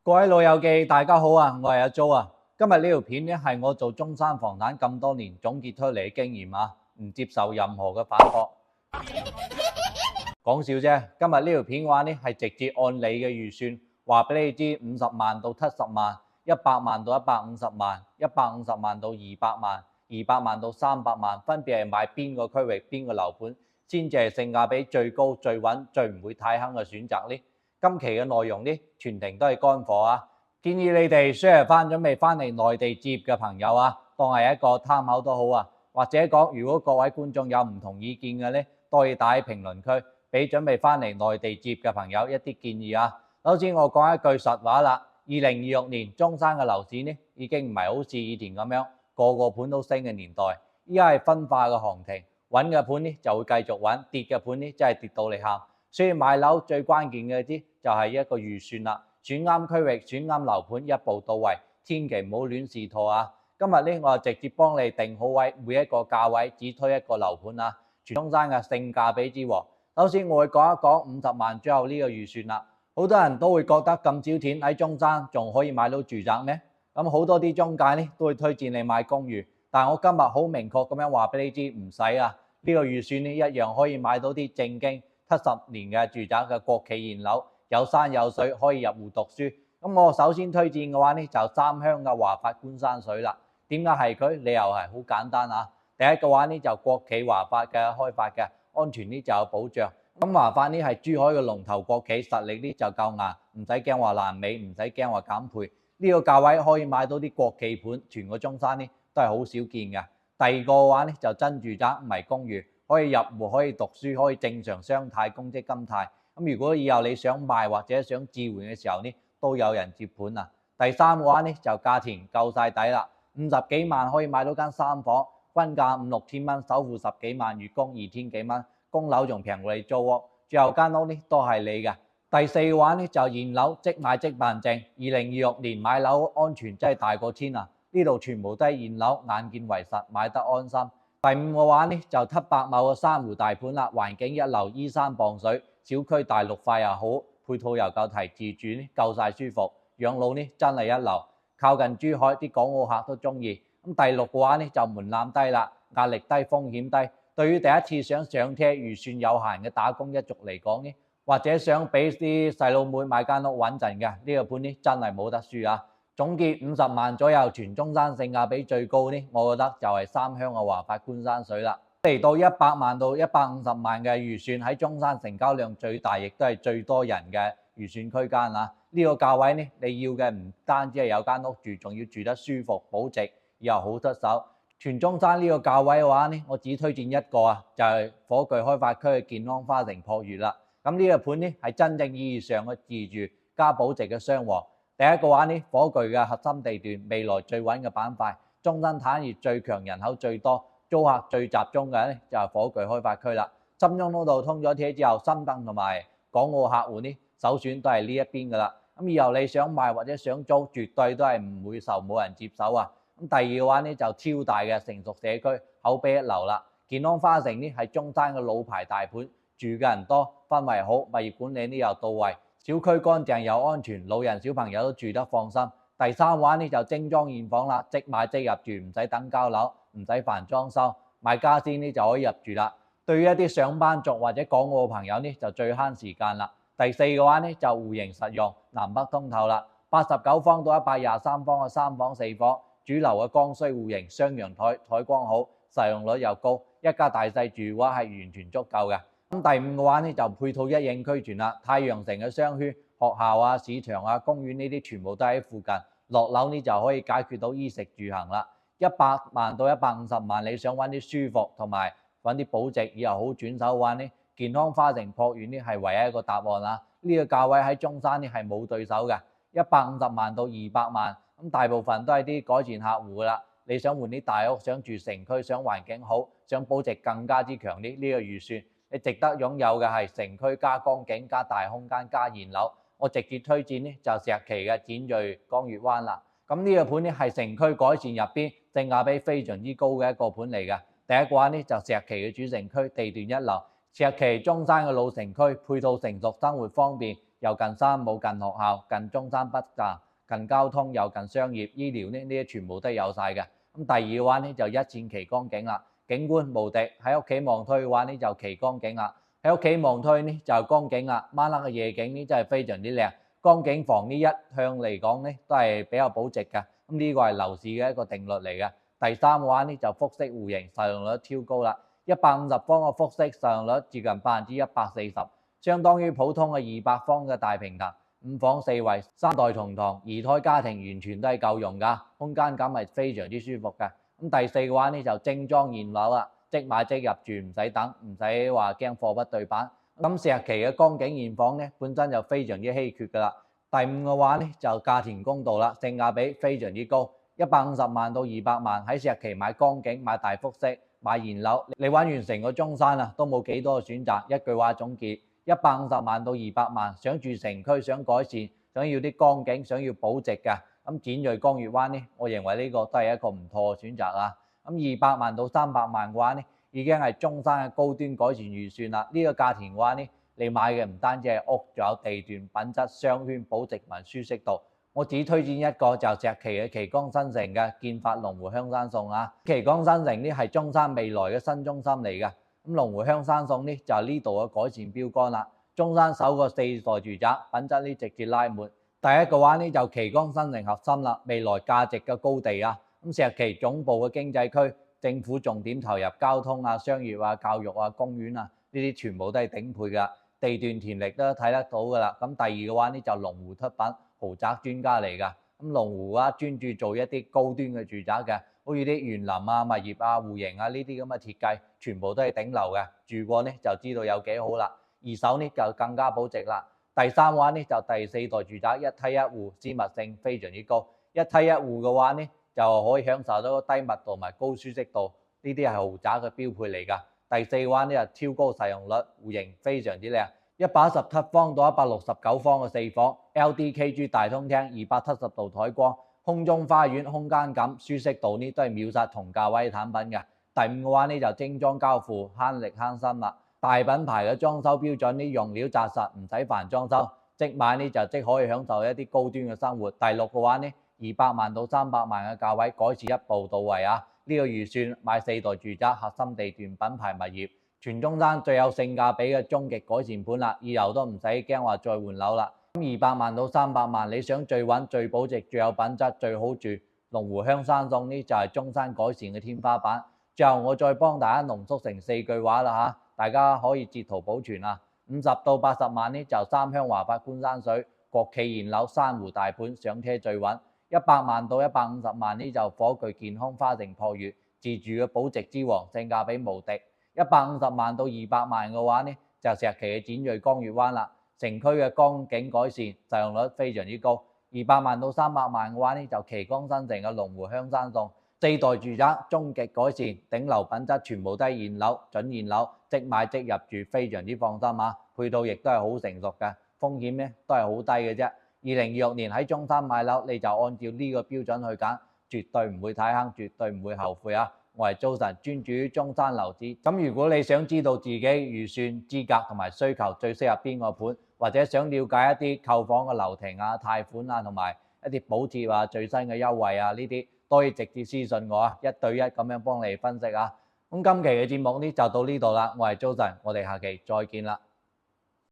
各位老友記，大家好啊！我係阿 Jo 啊。今日呢條片咧係我做中山房產咁多年總結出嚟嘅經驗啊，唔接受任何嘅反駁。講笑啫。今日呢條片嘅話咧係直接按你嘅預算，話俾你知50萬到70萬、100萬到150萬、150萬到200萬、200萬到300萬，分別係買邊個區域、邊個樓盤，先至係性價比最高、最穩、最唔會太坑嘅選擇呢。今期嘅內容呢，全程都係乾貨啊！建議你哋 share 翻準備翻嚟內地置業嘅朋友啊，當係一個參考都好啊。或者講，如果各位觀眾有唔同意見嘅呢，都可以打喺評論區，俾準備翻嚟內地置業嘅朋友一啲建議啊。首先我講一句實話啦，2026年中山嘅樓市呢，已經唔係好似以前咁樣個個盤都升嘅年代，依家係分化嘅行情，穩嘅盤呢就會繼續穩，跌嘅盤呢真係跌到你喊。所以買樓最關鍵嘅啲就係一個預算啦，選啱區域、選啱樓盤，一步到位，千祈唔好亂試錯啊！今日呢，我就直接幫你定好位，每一個價位只推一個樓盤啊，全中山嘅性價比之王。首先我會講一講50萬左右呢個預算啦。好多人都會覺得咁少錢喺中山仲可以買到住宅咩？咁好多啲中介呢都會推薦你買公寓，但係我今日好明確咁樣話俾你知，唔使啊！呢個預算呢一樣可以買到啲正經70年嘅住宅嘅國企現樓，有山有水，可以入戶讀書。咁我首先推薦嘅話呢，就三鄉嘅華發觀山水啦。點解係佢？理由係好簡單啊。第一嘅話呢，就國企華發嘅開發嘅，安全呢就有保障。咁華發呢係珠海嘅龍頭國企，實力呢就夠硬，唔使驚話爛尾，唔使驚話減配。呢個價位可以買到啲國企盤，全個中山呢都係好少見嘅。第二個嘅話呢，就真住宅，唔係公寓。可以入戶，可以讀書，可以正常雙貸、公積金貸。咁如果以後你想賣或者想置換嘅時候呢，都有人接盤啊。第三嘅話呢，就價錢夠晒底啦，50幾萬可以買到間3房，均價5、6千蚊，首付10幾萬，月供2000幾蚊，供樓仲平過你租屋，最後間屋呢都係你嘅。第四嘅話呢，就現樓即買即辦證，2026年買樓安全真係大過天啊！呢度全部都係現樓，眼見為實，買得安心。第五嘅話呢，就700畝嘅珊瑚大盤啦，環境一流，依山傍水，小區大綠化又好，配套又夠提，自住呢夠晒舒服，養老呢真係一流，靠近珠海，啲港澳客都中意。咁第六嘅話呢，就門檻低啦，壓力低，風險低。對於第一次想上車、預算有限嘅打工一族嚟講呢，或者想俾啲細佬妹買間屋穩陣嘅，呢個盤呢真係冇得輸啊！總結50萬左右，全中山性價比最高呢，我覺得就係三鄉嘅華發觀山水啦。嚟到100萬到150萬嘅預算，喺中山成交量最大，亦都係最多人嘅預算區間啊。呢個價位呢，你要嘅唔單止係有間屋住，仲要住得舒服、保值又好出手。全中山呢個價位嘅話呢，我只推薦一個啊，就係火炬開發區嘅健康花城璞悅啦。咁呢個盤呢，係真正意義上嘅自住加保值嘅雙旺。第一個話呢，火炬嘅核心地段，未來最穩嘅板塊，中山產業最強，人口最多，租客最集中嘅呢，就係火炬開發區啦。深中通道通咗車之後，深圳同埋港澳客戶呢，首選都係呢一邊噶啦。咁以後你想賣或者想租，絕對都係唔會受冇人接手啊。咁第二嘅話呢，就超大嘅成熟社區，口碑一流啦。健康花城呢係中山嘅老牌大盤，住嘅人多，氛圍好，物業管理呢又到位。小區乾淨又安全，老人小朋友都住得放心。第三話呢就精裝現房啦，即買即入住，唔使等交樓，唔使煩裝修，買家私呢就可以入住啦。對於一啲上班族或者港澳嘅朋友呢，就最慳時間啦。第四嘅話呢就戶型實用，南北通透啦，89方到123方嘅3房4房，主流嘅剛需戶型，雙陽台，採光好，實用率又高，一家大細住嘅話係完全足夠嘅。咁第五嘅話呢，就配套一應俱全啦，太陽城嘅商圈、學校啊、市場啊、公園呢啲全部都喺附近，落樓呢就可以解決到衣食住行啦。100萬到150萬，你想揾啲舒服同埋揾啲保值以後好轉手嘅話呢，健康花城璞悅呢係唯一一個答案啦。呢個價位喺中山呢係冇對手嘅，150萬到200萬，咁大部分都係啲改善客戶啦。你想換啲大屋，想住城區，想環境好，想保值更加之強啲，呢個預算。你值得擁有嘅係城區加光景加大空間加現樓，我直接推薦呢就石岐嘅展銳江悅灣啦。咁呢個盤呢係城區改善入邊性價比非常之高嘅一個盤嚟嘅。第一個話呢就石岐嘅主城區，地段一流，石岐中山嘅老城區，配套成熟，生活方便，又近山冇、近學校、近中山北站、近交通又近商業、醫療呢啲全部都有晒嘅。咁第二嘅話呢就一線旗杆景啦，景觀無敵，喺屋企望推嘅話呢就旗杆景啦，喺屋企望推呢就江景啦，晚黑嘅夜景呢真係非常之靚。江景房呢一向嚟講呢都係比較保值嘅，咁呢個係樓市嘅一個定律嚟嘅。第三嘅話呢就複式戶型，實用率超高啦，150方嘅複式實用率接近140%，相當於普通嘅200方嘅大平層，5房4衛3代同堂，二胎家庭完全都係夠用㗎，空間感係非常之舒服嘅。咁第四嘅話呢就精裝現樓啦，即買即入住，唔使等，唔使話驚貨不對版。咁石岐嘅江景現房呢本身就非常之稀缺㗎啦。第五嘅話呢就價錢公道啦，性價比非常之高，150萬到200萬喺石岐買江景、買大複式、買現樓，你玩完成個中山啊都冇幾多個選擇。一句話總結，150萬到200萬，想住城區、想改善、想要啲江景、想要保值嘅，咁展銳江悅灣呢，我認為呢個都係一個唔錯嘅選擇啦。咁200萬到300萬嘅話呢，已經係中山嘅高端改善預算啦。呢個價錢嘅話呢，你買嘅唔單止係屋，仲有地段、品質、商圈、保值同舒適度。我只推薦一個就石岐嘅旗江新城嘅建發龍湖香山頌啊。旗江新城呢係中山未來嘅新中心嚟嘅，咁龍湖香山頌呢就係呢度嘅改善標杆啦。中山首個4代住宅，品質呢直接拉滿。第一個話呢就旗江新城核心啦，未來價值嘅高地啊。咁石岐總部嘅經濟區，政府重點投入交通啊、商業啊、教育啊、公園啊，呢啲全部都係頂配㗎。地段田力都睇得到㗎啦。咁第二嘅話呢就龍湖出品豪宅專家嚟㗎。咁龍湖啊專注做一啲高端嘅住宅嘅，好似啲園林啊、物業啊、戶型啊呢啲咁嘅設計，全部都係頂流嘅。住過呢就知道有幾好啦。二手呢就更加保值啦。第三嘅話呢就第4代住宅，一梯一戶，私密性非常之高。一梯一戶嘅話呢就可以享受到低密度同埋高舒適度，呢啲係豪宅嘅標配嚟㗎。第四嘅話呢就超高實用率，戶型非常之靚，117方到169方嘅4房 ，LDKG 大通廳，270度採光，空中花園，空間感、舒適度呢都係秒殺同價位產品嘅。第五嘅話呢就精裝交付，慳力慳心啦。大品牌嘅裝修標準，啲用料紮實，唔使煩裝修，即買呢就即可以享受一啲高端嘅生活。第六嘅話呢，200萬到300萬嘅價位，改善一步到位啊！呢個預算買4代住宅，核心地段，品牌物業，全中山最有性價比嘅終極改善盤啦，以後都唔使驚話再換樓啦。咁200萬到300萬，你想最穩、最保值、最有品質、最好住，龍湖香山頌呢就係中山改善嘅天花板。最後我再幫大家濃縮成4句話啦嚇，大家可以截圖保存啊。50到80萬呢就三鄉華發觀山水，國企現樓珊瑚大盤，上車最穩。100萬到150萬呢就火炬健康花城破月，自住嘅保值之王，性價比無敵。150萬到200萬嘅話呢就石岐嘅展銳江悅灣啦，城區嘅江景改善，實用率非常之高。200萬到300萬嘅話呢就旗江新城嘅龍湖香山頌，4代住宅終極改善，頂流品質，全部都係現樓準現樓，即買即入住，非常之放心啊！配套亦都係好成熟嘅，風險呢都係好低嘅啫。2026年喺中山買樓，你就按照呢個標準去揀，絕對唔會太坑，絕對唔會後悔啊！我係租神，專注於中山樓市。咁如果你想知道自己預算、資格同埋需求最適合邊個盤，或者想了解一啲購房嘅流程啊、貸款啊同埋一啲補貼啊、最新嘅優惠啊呢啲，都可以直接私信我啊，一對一咁樣幫你分析啊。咁今期嘅節目呢就到呢度啦，我係租神，我哋下期再見啦。